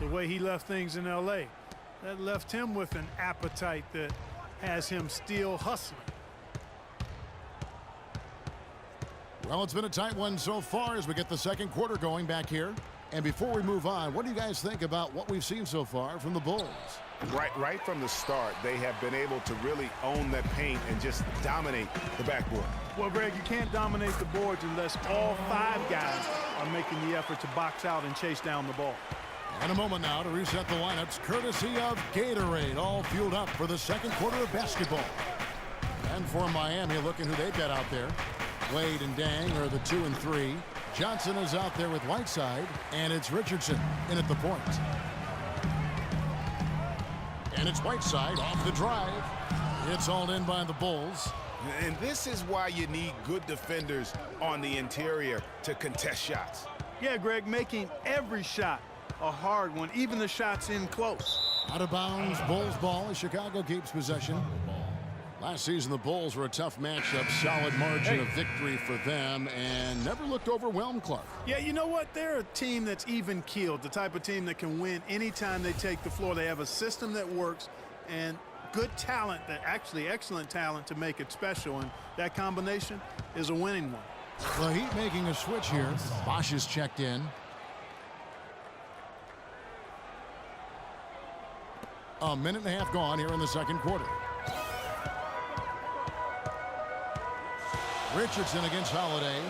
the way he left things in L.A. That left him with an appetite that has him still hustling. Well, it's been a tight one so far as we get the second quarter going back here. And before we move on, what do you guys think about what we've seen so far from the Bulls? Right from the start, they have been able to really own that paint and just dominate the backboard. Well, Greg, you can't dominate the boards unless all 5 guys are making the effort to box out and chase down the ball. And a moment now to reset the lineups, courtesy of Gatorade, all fueled up for the second quarter of basketball. And for Miami, looking who they've got out there. Wade and Dang are the 2 and 3. Johnson is out there with Whiteside, and it's Richardson in at the point. And it's Whiteside off the drive. It's hauled in by the Bulls. And this is why you need good defenders on the interior to contest shots. Yeah, Greg, making every shot a hard one, even the shots in close. Out of bounds, Bulls ball as Chicago keeps possession. Last season, the Bulls were a tough matchup, solid margin of victory for them, and never looked overwhelmed, Clark. Yeah, you know what? They're a team that's even-keeled, the type of team that can win anytime they take the floor. They have a system that works and good talent, actually excellent talent to make it special, and that combination is a winning one. The Heat making a switch here. Bosh is checked in. A minute and a half gone here in the second quarter. Richardson against Holiday.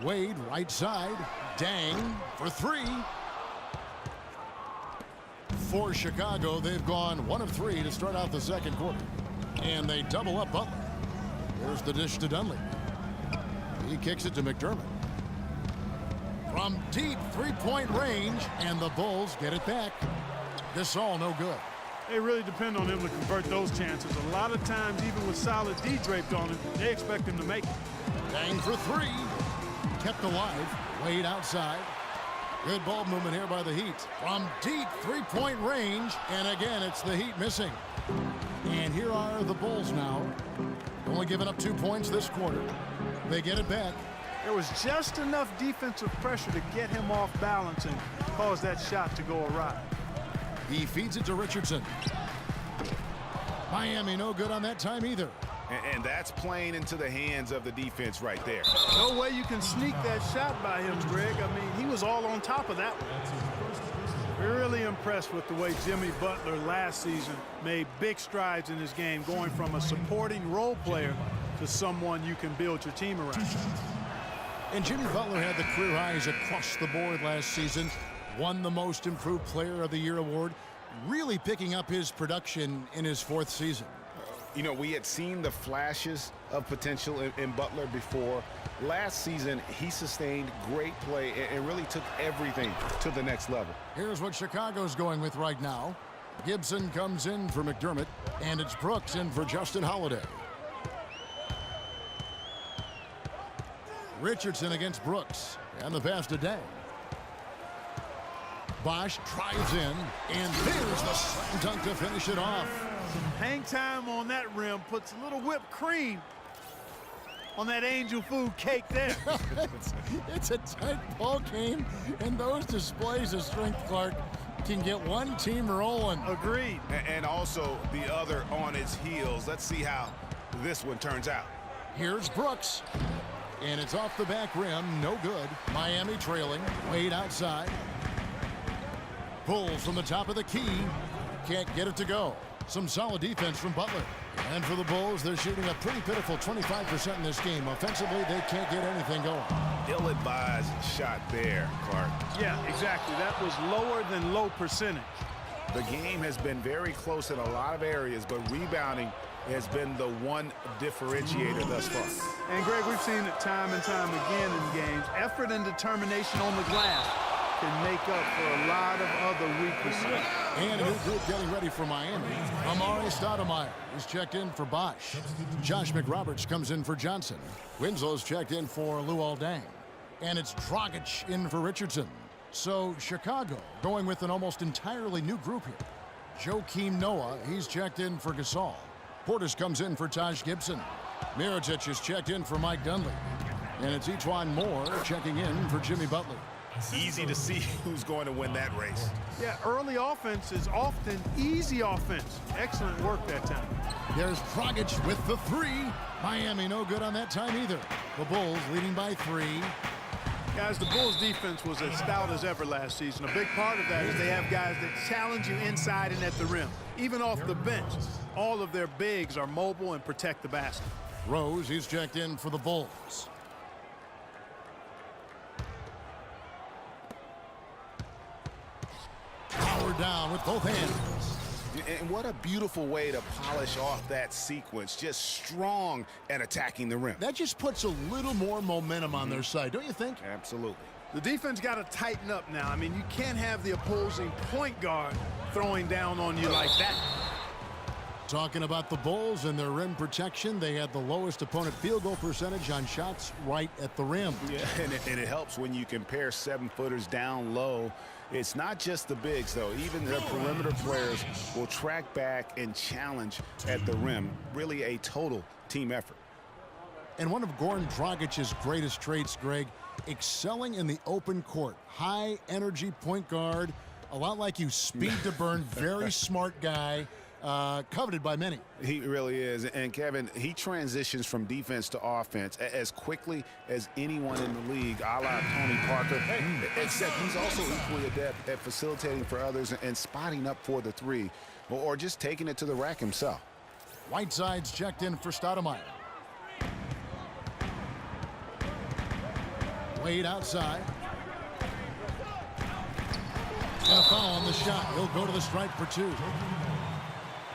Wade right side. Dang for 3. For Chicago, they've gone 1 of 3 to start out the second quarter. And they double up Butler. Here's the dish to Dunley. He kicks it to McDermott. From deep three-point range, and the Bulls get it back. This all no good. They really depend on him to convert those chances. A lot of times, even with solid D draped on him, they expect him to make it. Dang for 3. Kept alive. Wade outside. Good ball movement here by the Heat. From deep three-point range, and again, it's the Heat missing. And here are the Bulls now. Only giving up 2 points this quarter. They get it back. There was just enough defensive pressure to get him off balance and cause that shot to go awry. He feeds it to Richardson. Miami no good on that time either. And that's playing into the hands of the defense right there. No way you can sneak that shot by him, Greg. I mean, he was all on top of that one. Really impressed with the way Jimmy Butler last season made big strides in his game, going from a supporting role player to someone you can build your team around. And Jimmy Butler had the career highs across the board last season. Won the Most Improved Player of the Year award. Really picking up his production in his 4th season. You know, we had seen the flashes of potential in Butler before. Last season, he sustained great play and really took everything to the next level. Here's what Chicago's going with right now. Gibson comes in for McDermott, and it's Brooks in for Justin Holiday. Richardson against Brooks, and the pass to Dang. Bosh drives in, and there's the slam dunk to finish it off. Hang time on that rim puts a little whipped cream on that angel food cake there. It's a tight ball game, and those displays of strength, Clark, can get one team rolling. Agreed. And also the other on its heels. Let's see how this one turns out. Here's Brooks. And it's off the back rim. No good. Miami trailing. Wade outside. Pulls from the top of the key. Can't get it to go. Some solid defense from Butler. And for the Bulls, they're shooting a pretty pitiful 25% in this game. Offensively, they can't get anything going. Ill-advised shot there, Clark. Yeah, exactly. That was lower than low percentage. The game has been very close in a lot of areas, but rebounding has been the one differentiator thus far. And, Greg, we've seen it time and time again in games. Effort and determination on the glass can make up for a lot of other weaknesses. And a new group getting ready for Miami. Amari Stoudemire is checked in for Bosh. Josh McRoberts comes in for Johnson. Winslow's checked in for Luol Deng. And it's Dragic in for Richardson. So Chicago going with an almost entirely new group here. Joakim Noah, he's checked in for Gasol. Portis comes in for Taj Gibson. Mirotic is checked in for Mike Dunley. And it's Etuan Moore checking in for Jimmy Butler. Easy to see who's going to win that race. Yeah, early offense is often easy offense. Excellent work that time. There's Dragic with the three. Miami no good on that time either. The Bulls leading by 3. Guys, the Bulls defense was as stout as ever last season. A big part of that is they have guys that challenge you inside and at the rim. Even off the bench, all of their bigs are mobile and protect the basket. Rose, he's checked in for the Bulls. Powered down with both hands. And what a beautiful way to polish off that sequence. Just strong at attacking the rim. That just puts a little more momentum on their side, don't you think? Absolutely. The defense got to tighten up now. I mean, you can't have the opposing point guard throwing down on you like that. Talking about the Bulls and their rim protection, they had the lowest opponent field goal percentage on shots right at the rim. Yeah, and it helps when you compare 7-footers down low. It's not just the bigs, though. Even the perimeter players will track back and challenge at the rim. Really a total team effort. And one of Goran Dragic's greatest traits, Greg, excelling in the open court. High energy point guard, a lot like you, speed to burn, very smart guy. Coveted by many. He really is. And Kevin, he transitions from defense to offense as quickly as anyone in the league, a la Tony Parker, except he's also equally adept at facilitating for others and spotting up for the three, or just taking it to the rack himself. Whiteside's checked in for Stoudemire. Wade outside. And a foul on the shot. He'll go to the stripe for 2.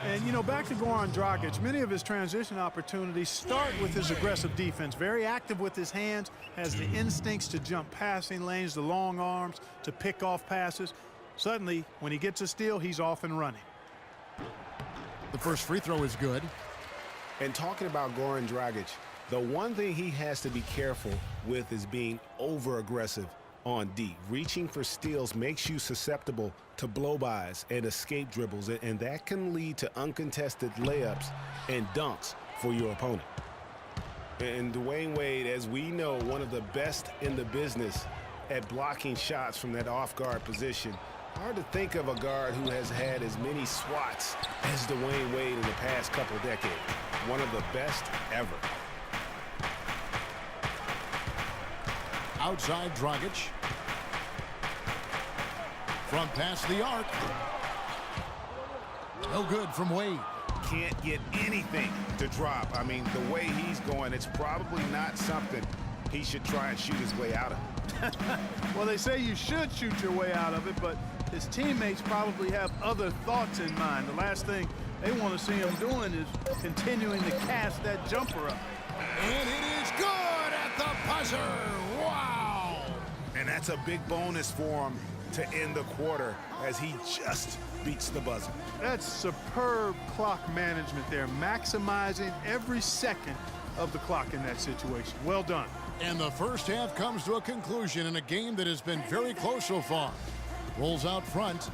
And, you know, back to Goran Dragic, many of his transition opportunities start with his aggressive defense. Very active with his hands, has the instincts to jump passing lanes, the long arms to pick off passes. Suddenly, when he gets a steal, he's off and running. The first free throw is good. And talking about Goran Dragic, the one thing he has to be careful with is being over-aggressive on D. Reaching for steals makes you susceptible to blow-bys and escape dribbles, and that can lead to uncontested layups and dunks for your opponent. And Dwayne Wade, as we know, one of the best in the business at blocking shots from that off-guard position. Hard to think of a guard who has had as many swats as Dwayne Wade in the past couple of decades. One of the best ever. Outside Dragic. From past the arc. No good from Wade. Can't get anything to drop. I mean, the way he's going, it's probably not something he should try and shoot his way out of. Well, they say you should shoot your way out of it, but his teammates probably have other thoughts in mind. The last thing they want to see him doing is continuing to cast that jumper up. And it is good at the buzzer. Wow. And that's a big bonus for him to end the quarter as he just beats the buzzer. That's superb clock management there, maximizing every second of the clock in that situation. Well done. And the first half comes to a conclusion in a game that has been very close so far. Rolls out front.